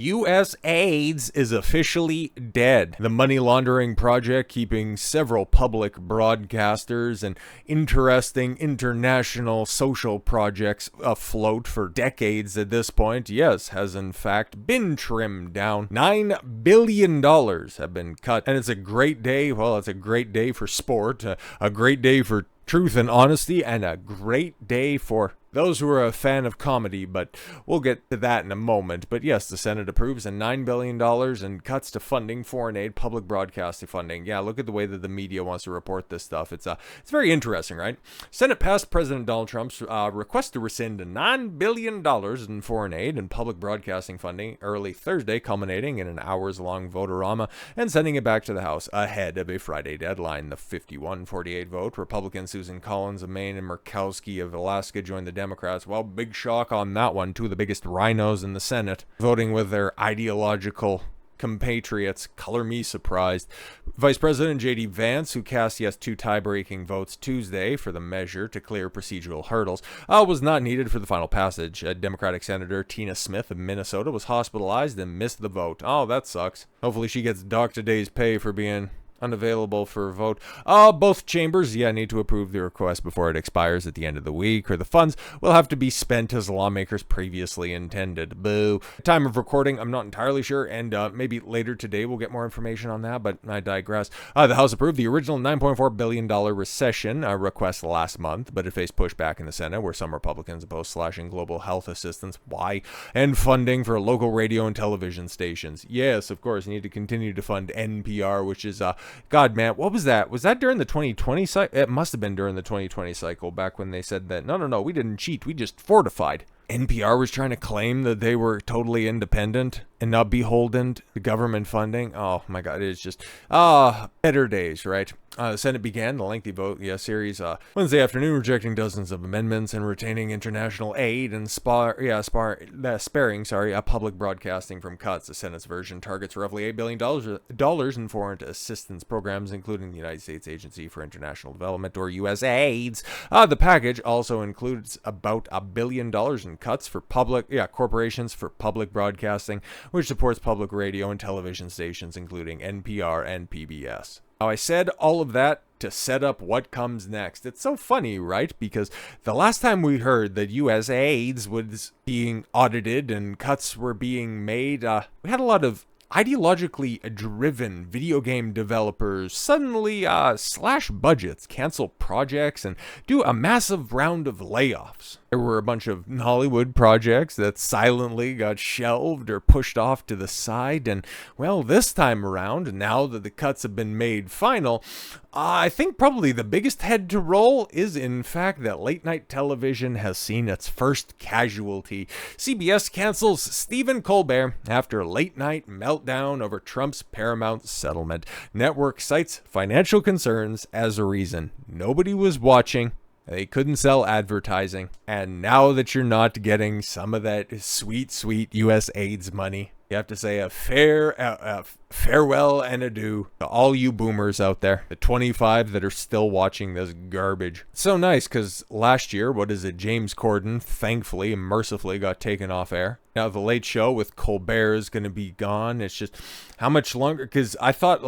USAID is officially dead. The money laundering project keeping several public broadcasters and interesting international social projects afloat for decades at this point, yes, has in fact been trimmed down. $9 billion have been cut. And it's a great day. Well, it's a great day for sport, a great day for truth and honesty, and a great day for those who are a fan of comedy, but we'll get to that in a moment. But yes, the Senate approves a $9 billion in cuts to funding foreign aid, public broadcasting funding. Yeah, look at the way that the media wants to report this stuff. It's very interesting, right? Senate passed President Donald Trump's request to rescind $9 billion in foreign aid and public broadcasting funding early Thursday, culminating in an hours-long vote-a-rama and sending it back to the House ahead of a Friday deadline. The 51-48 vote, Republicans Susan Collins of Maine and Murkowski of Alaska joined the Democrats. Well, big shock on that one. Two of the biggest rhinos in the Senate voting with their ideological compatriots. Color me surprised. Vice President J.D. Vance, who cast yes 2 tie-breaking votes Tuesday for the measure to clear procedural hurdles, was not needed for the final passage. Democratic Senator Tina Smith of Minnesota was hospitalized and missed the vote. Oh, that sucks. Hopefully she gets docked a day's pay for being unavailable for a vote. Both chambers, need to approve the request before it expires at the end of the week, or the funds will have to be spent as lawmakers previously intended. Boo. Time of recording, I'm not entirely sure, and maybe later today we'll get more information on that, but I digress. The House approved the original $9.4 billion recession request last month, but it faced pushback in the Senate, where some Republicans opposed slashing global health assistance, and funding for local radio and television stations. Yes, of course, you need to continue to fund NPR, which is God, man, what was that? Was that during the 2020 cycle? It must have been during the 2020 cycle, back when they said that, no, we didn't cheat, we just fortified. NPR was trying to claim that they were totally independent and not beholden to government funding. Oh my God, it's just, better days, right? The Senate began the lengthy vote series Wednesday afternoon, rejecting dozens of amendments and retaining international aid and sparing public broadcasting from cuts. The Senate's version targets roughly $8 billion in foreign assistance programs, including the United States Agency for International Development, or USAID. The package also includes about $1 billion in cuts for corporations for public broadcasting, which supports public radio and television stations, including NPR and PBS. Now, I said all of that to set up what comes next. It's so funny, right? Because the last time we heard that USAID was being audited and cuts were being made, we had a lot of ideologically driven video game developers suddenly slash budgets, cancel projects, and do a massive round of layoffs. There were a bunch of Hollywood projects that silently got shelved or pushed off to the side, and well, this time around, now that the cuts have been made final, I think probably the biggest head to roll is in fact that late night television has seen its first casualty. CBS cancels Stephen Colbert after late night meltdown over Trump's Paramount settlement. Network cites financial concerns as a reason. Nobody was watching. They couldn't sell advertising. And now that you're not getting some of that sweet, sweet USAID money, you have to say a farewell and adieu to all you boomers out there, the 25 that are still watching this garbage. It's so nice because last year, James Corden, thankfully and mercifully got taken off air. Now the Late Show with Colbert is going to be gone. It's just how much longer? Because I thought,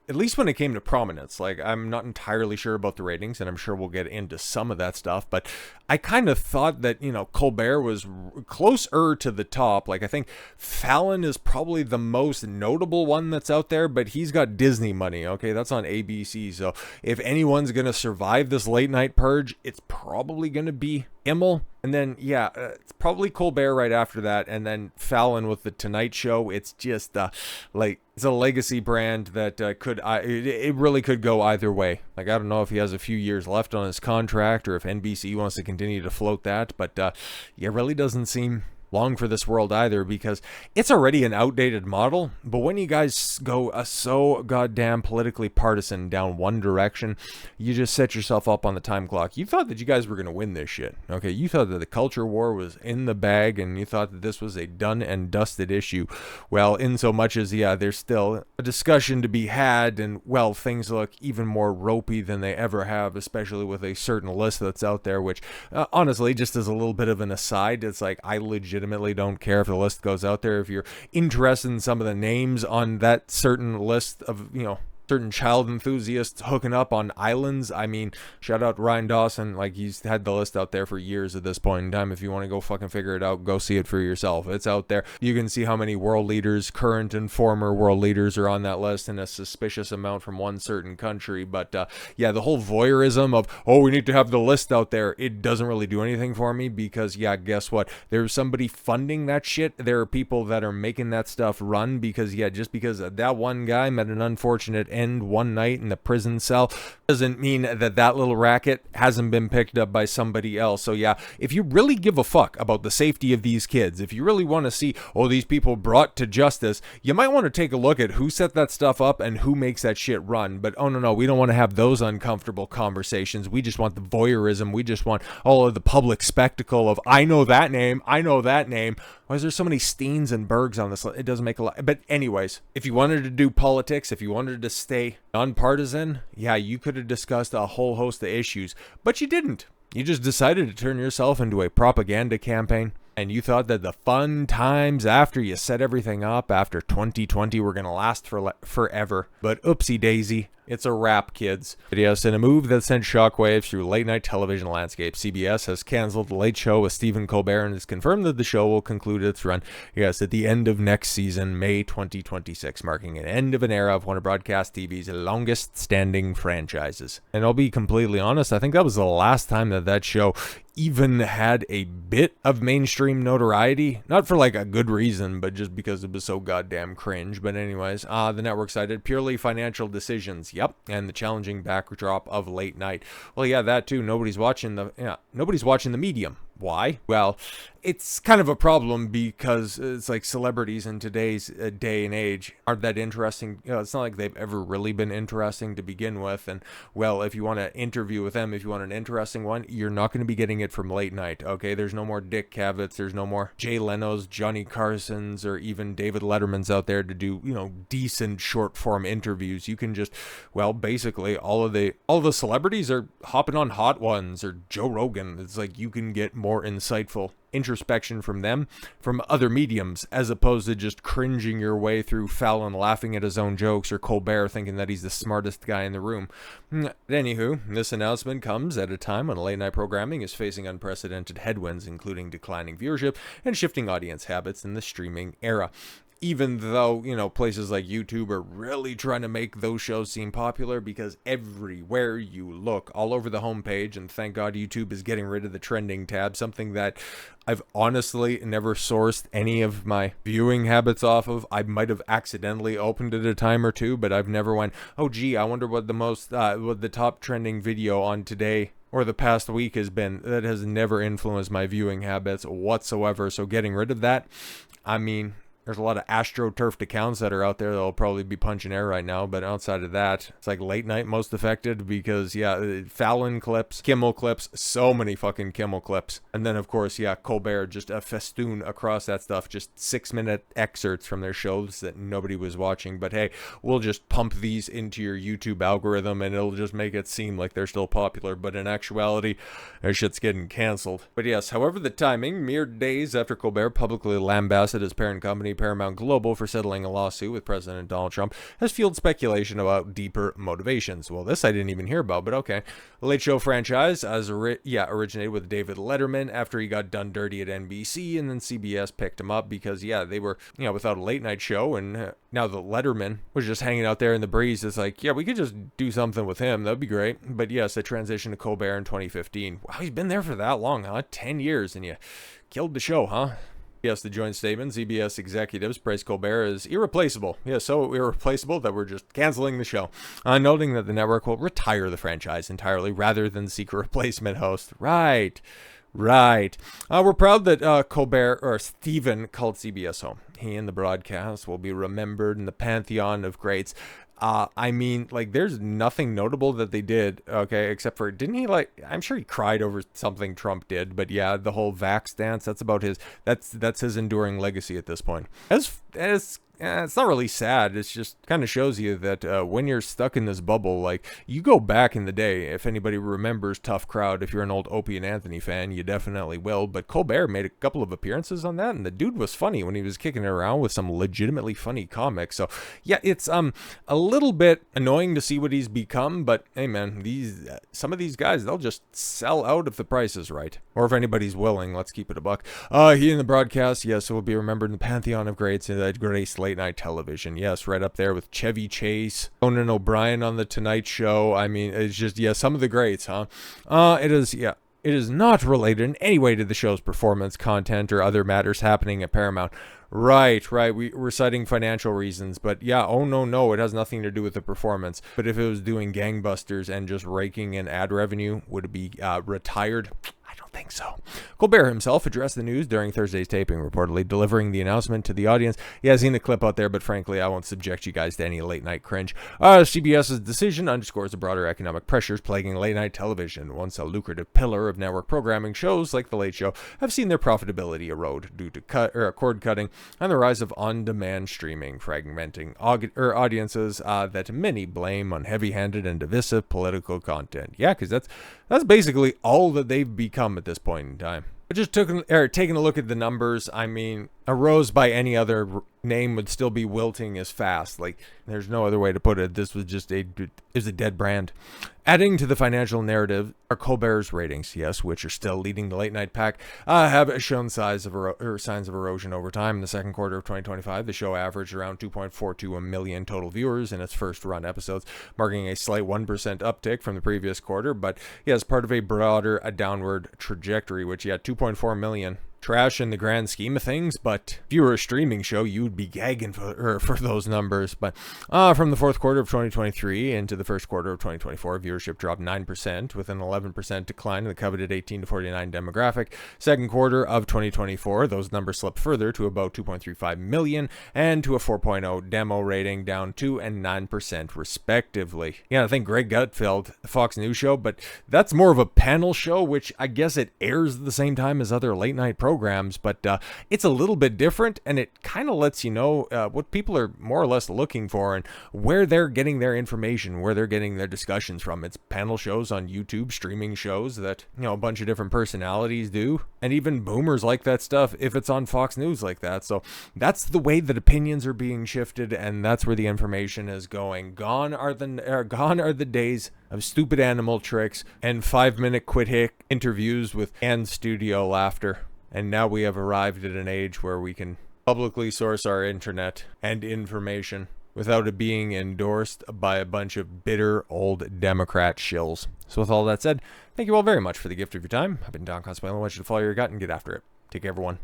at least when it came to prominence, I'm not entirely sure about the ratings, and I'm sure we'll get into some of that stuff, but I kind of thought that, Colbert was closer to the top. I think Fallon is probably the most notable one that's out there, but he's got Disney money, okay? That's on ABC, so if anyone's going to survive this late night purge, it's probably going to be Kimmel. And then, it's probably Colbert right after that, and then Fallon with the Tonight Show. It's just, it's a legacy brand that it really could go either way. I don't know if he has a few years left on his contract or if NBC wants to continue to float that, but it really doesn't seem long for this world either, because it's already an outdated model. But when you guys go so goddamn politically partisan down one direction, you just set yourself up on the time clock. You thought that you guys were going to win this shit, okay? You thought that the culture war was in the bag, and you thought that this was a done and dusted issue. Well, in so much as, there's still a discussion to be had, and, well, things look even more ropey than they ever have, especially with a certain list that's out there, which, honestly, just as a little bit of an aside, it's I legitimately legitimately don't care if the list goes out there. If you're interested in some of the names on that certain list of, certain child enthusiasts hooking up on islands. I mean, shout out Ryan Dawson. Like, he's had the list out there for years at this point in time. If you want to go fucking figure it out, go see it for yourself. It's out there. You can see how many world leaders, current and former world leaders, are on that list, and a suspicious amount from one certain country. But yeah, the whole voyeurism of, oh, we need to have the list out there, it doesn't really do anything for me, because yeah, guess what? There's somebody funding that shit. There are people that are making that stuff run, because yeah, just because that one guy met an unfortunate end one night in the prison cell doesn't mean that little racket hasn't been picked up by somebody else. So yeah, if you really give a fuck about the safety of these kids, if you really want to see, oh, these people brought to justice, you might want to take a look at who set that stuff up and who makes that shit run. But oh no, we don't want to have those uncomfortable conversations. We just want the voyeurism. We just want all of the public spectacle of, I know that name. Why is there so many Steens and Bergs on this list? It doesn't make a lot. But anyways, if you wanted to do politics, if you wanted to stay nonpartisan, yeah, you could have discussed a whole host of issues, but you didn't. You just decided to turn yourself into a propaganda campaign, and you thought that the fun times after you set everything up after 2020 were going to last forever. But oopsie daisy. It's a wrap, kids. But yes, in a move that sent shockwaves through late-night television landscape, CBS has canceled The Late Show with Stephen Colbert and has confirmed that the show will conclude its run, yes, at the end of next season, May 2026, marking an end of an era of one of broadcast TV's longest-standing franchises. And I'll be completely honest, I think that was the last time that show even had a bit of mainstream notoriety. Not for like a good reason, but just because it was so goddamn cringe. But anyways, the network cited purely financial decisions. Yep, and the challenging backdrop of late night. Well, yeah, that too. Nobody's watching the medium. Why? Well, it's kind of a problem because it's like celebrities in today's day and age aren't that interesting. It's not like they've ever really been interesting to begin with. And well, if you want to interview with them, if you want an interesting one, you're not going to be getting it from late night. Okay, there's no more Dick Cavett's, there's no more Jay Leno's, Johnny Carson's, or even David Letterman's out there to do, decent short form interviews. You can just, well, basically all the celebrities are hopping on Hot Ones or Joe Rogan. It's like you can get more insightful introspection from them from other mediums, as opposed to just cringing your way through Fallon laughing at his own jokes, or Colbert thinking that he's the smartest guy in the room. Anywho, this announcement comes at a time when late night programming is facing unprecedented headwinds, including declining viewership and shifting audience habits in the streaming era. Even though, places like YouTube are really trying to make those shows seem popular, because everywhere you look, all over the homepage, and thank God YouTube is getting rid of the trending tab, something that I've honestly never sourced any of my viewing habits off of. I might have accidentally opened it a time or two, but I've never went, oh gee, I wonder what the top trending video on today or the past week has been. That has never influenced my viewing habits whatsoever. So getting rid of that, I mean, there's a lot of astroturfed accounts that are out there that'll probably be punching air right now. But outside of that, it's like late night most affected, because, yeah, Fallon clips, Kimmel clips, so many fucking Kimmel clips. And then, of course, yeah, Colbert, just a festoon across that stuff. Just 6-minute excerpts from their shows that nobody was watching. But hey, we'll just pump these into your YouTube algorithm and it'll just make it seem like they're still popular. But in actuality, their shit's getting canceled. But yes, however, the timing, mere days after Colbert publicly lambasted his parent company, Paramount Global, for settling a lawsuit with President Donald Trump, has fueled speculation about deeper motivations. Well, this I didn't even hear about, but okay. The Late Show franchise originated with David Letterman after he got done dirty at NBC, and then CBS picked him up because, yeah, they were, without a late night show, and now that Letterman was just hanging out there in the breeze, it's like, yeah, we could just do something with him. That'd be great. But yes, the transition to Colbert in 2015. Wow, he's been there for that long, huh? 10 years, and you killed the show, huh? Yes, the joint statement, CBS executives praised Colbert as irreplaceable. Yeah, so irreplaceable that we're just canceling the show. Noting that the network will retire the franchise entirely rather than seek a replacement host. Right. We're proud that Colbert, or Stephen, called CBS home. He and the broadcast will be remembered in the pantheon of greats. I mean, like, there's nothing notable that they did, okay, except for, didn't he, like, I'm sure he cried over something Trump did, but yeah, the whole vax dance, that's his enduring legacy at this point. As it's not really sad. It's just kind of shows you that when you're stuck in this bubble, like, you go back in the day, if anybody remembers Tough Crowd, if you're an old Opie and Anthony fan, you definitely will. But Colbert made a couple of appearances on that, and the dude was funny when he was kicking it around with some legitimately funny comics. So yeah, it's a little bit annoying to see what he's become, but hey man, some of these guys, they'll just sell out if the price is right, or if anybody's willing. Let's keep it a buck. He in the broadcast, yes, will be remembered in the pantheon of greats that graced late night television. Yes, right up there with Chevy Chase, Conan O'Brien on the Tonight Show. I mean, it's just, yeah, some of the greats, huh? It is not related in any way to the show's performance, content, or other matters happening at Paramount. Right. We're citing financial reasons, but yeah, oh no, it has nothing to do with the performance. But if it was doing gangbusters and just raking in ad revenue, would it be retired? I don't think so. Colbert himself addressed the news during Thursday's taping, reportedly delivering the announcement to the audience. He has seen the clip out there, but frankly, I won't subject you guys to any late-night cringe. CBS's decision underscores the broader economic pressures plaguing late-night television. Once a lucrative pillar of network programming, shows like The Late Show have seen their profitability erode due to cord cutting and the rise of on-demand streaming, fragmenting audiences that many blame on heavy-handed and divisive political content. Yeah, because that's basically all that they've become at this point in time. But just taking a look at the numbers, I mean, a rose by any other name would still be wilting as fast. Like, there's no other way to put it. This was just a dead brand. Adding to the financial narrative are Colbert's ratings, yes, which are still leading the late night pack, have shown signs of erosion over time. In the second quarter of 2025, the show averaged around 2.42 million total viewers in its first run episodes, marking a slight 1% uptick from the previous quarter. But yes, part of a broader downward trajectory, which, yeah, 2.4 million. Trash in the grand scheme of things, but if you were a streaming show, you'd be gagging for those numbers. But from the fourth quarter of 2023 into the first quarter of 2024, viewership dropped 9%, with an 11% decline in the coveted 18 to 49 demographic. Second quarter of 2024, those numbers slipped further to about 2.35 million and to a 4.0 demo rating, down 2 and 9% respectively. Yeah, I think Greg Gutfeld, the Fox News show, but that's more of a panel show, which I guess it airs at the same time as other late night programs, but it's a little bit different, and it kind of lets you know what people are more or less looking for and where they're getting their information, where they're getting their discussions from. It's panel shows on YouTube, streaming shows that, you know, a bunch of different personalities do, and even boomers like that stuff if it's on Fox News like that. So that's the way that opinions are being shifted, and that's where the information is going. Gone are the days of stupid animal tricks and 5-minute quick hit interviews with canned studio laughter. And now we have arrived at an age where we can publicly source our internet and information without it being endorsed by a bunch of bitter old Democrat shills. So with all that said, thank you all very much for the gift of your time. I've been Don Consuelo. I want you to follow your gut and get after it. Take care, everyone.